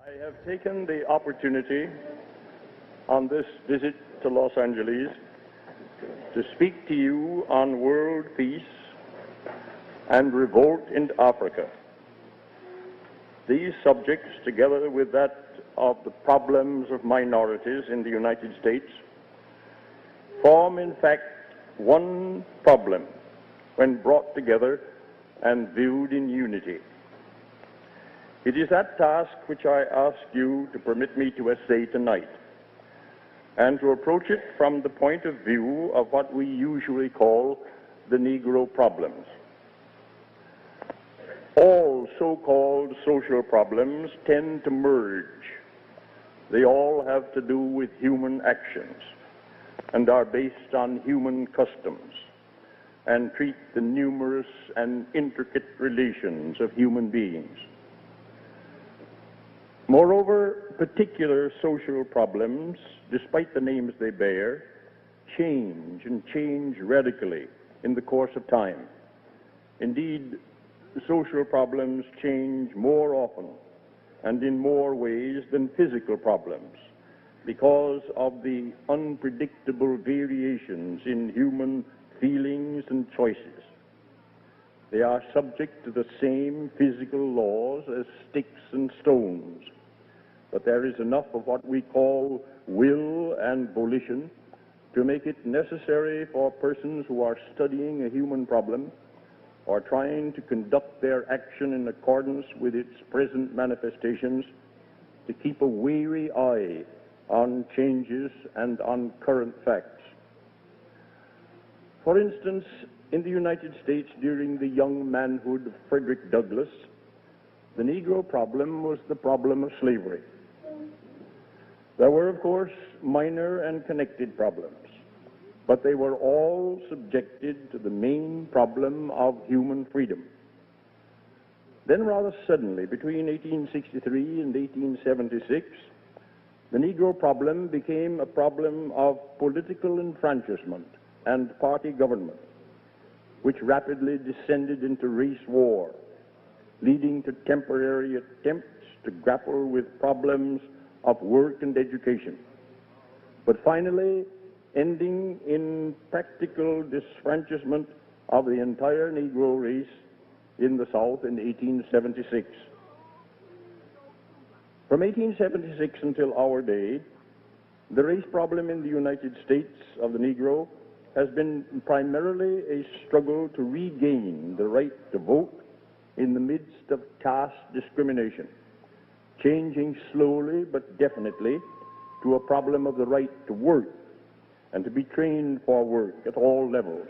I have taken the opportunity on this visit to Los Angeles to speak to you on world peace and revolt in Africa. These subjects, together with that of the problems of minorities in the United States, form in fact one problem when brought together and viewed in unity. It is that task which I ask you to permit me to essay tonight, and to approach it from the point of view of what we usually call the Negro problems. All so-called social problems tend to merge. They all have to do with human actions and are based on human customs and treat the numerous and intricate relations of human beings. Moreover, particular social problems, despite the names they bear, change and change radically in the course of time. Indeed, social problems change more often and in more ways than physical problems because of the unpredictable variations in human feelings and choices. They are subject to the same physical laws as sticks and stones, but there is enough of what we call will and volition to make it necessary for persons who are studying a human problem or trying to conduct their action in accordance with its present manifestations to keep a wary eye on changes and on current facts. For instance, in the United States during the young manhood of Frederick Douglass, the Negro problem was the problem of slavery. There were, of course, minor and connected problems, but they were all subjected to the main problem of human freedom. Then rather suddenly, between 1863 and 1876, the Negro problem became a problem of political enfranchisement and party government, which rapidly descended into race war, leading to temporary attempts to grapple with problems of work and education, but finally ending in practical disfranchisement of the entire Negro race in the South in 1876. From 1876 until our day, the race problem in the United States of the Negro has been primarily a struggle to regain the right to vote in the midst of caste discrimination, changing slowly but definitely to a problem of the right to work and to be trained for work at all levels,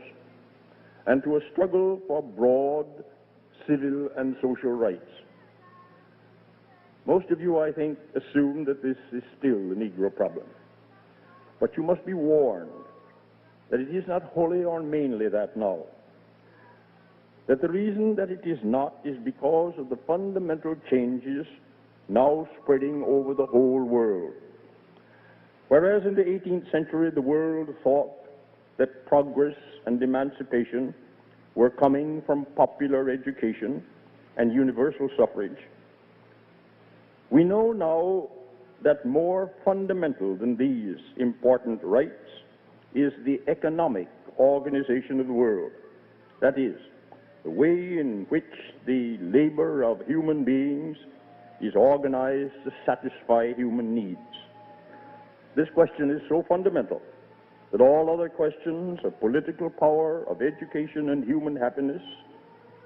and to a struggle for broad civil and social rights. Most of you, I think, assume that this is still the Negro problem, but you must be warned that it is not wholly or mainly that now. That the reason that it is not is because of the fundamental changes now spreading over the whole world. Whereas in the 18th century the world thought that progress and emancipation were coming from popular education and universal suffrage, we know now that more fundamental than these important rights is the economic organization of the world. That is, the way in which the labor of human beings is organized to satisfy human needs. This question is so fundamental that all other questions of political power, of education, and human happiness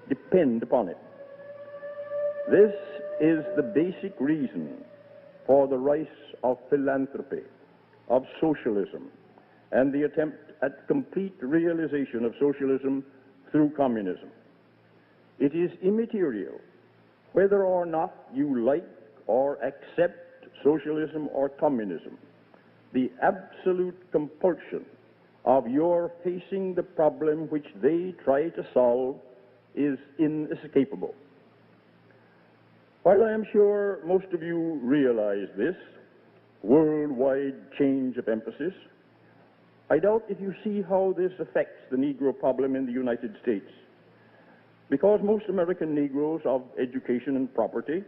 depend upon it. This is the basic reason for the rise of philanthropy, of socialism, and the attempt at complete realization of socialism through communism. It is immaterial whether or not you like or accept socialism or communism. The absolute compulsion of your facing the problem which they try to solve is inescapable. While I am sure most of you realize this worldwide change of emphasis, I doubt if you see how this affects the Negro problem in the United States. Because most American Negroes of education and property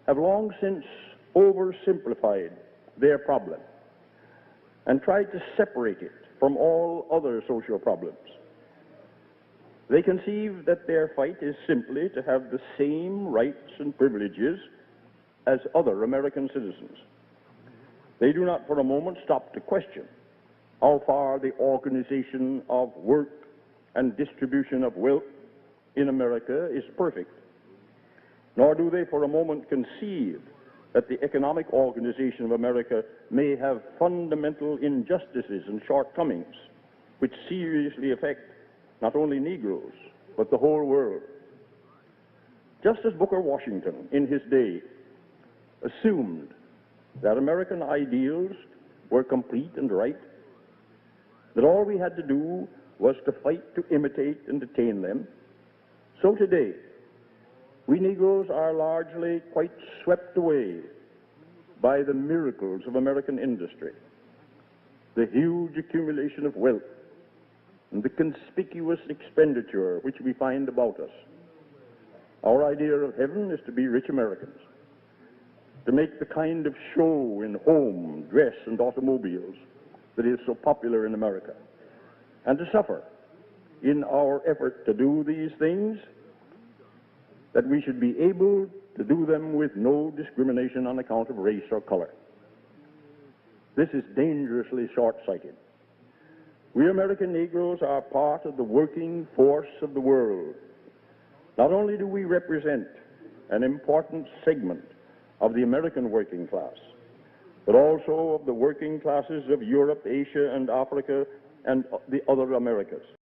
have long since oversimplified their problem and tried to separate it from all other social problems. They conceive that their fight is simply to have the same rights and privileges as other American citizens. They do not for a moment stop to question how far the organization of work and distribution of wealth in America is perfect. Nor do they for a moment conceive that the economic organization of America may have fundamental injustices and shortcomings which seriously affect not only Negroes, but the whole world. Just as Booker Washington, in his day, assumed that American ideals were complete and right, that all we had to do was to fight to imitate and attain them, so today, we Negroes are largely quite swept away by the miracles of American industry, the huge accumulation of wealth, and the conspicuous expenditure which we find about us. Our idea of heaven is to be rich Americans, to make the kind of show in home, dress, and automobiles that is so popular in America, and to suffer in our effort to do these things, that we should be able to do them with no discrimination on account of race or color. This is dangerously short-sighted. We American Negroes are part of the working force of the world. Not only do we represent an important segment of the American working class, but also of the working classes of Europe, Asia, and Africa, and the other Americas.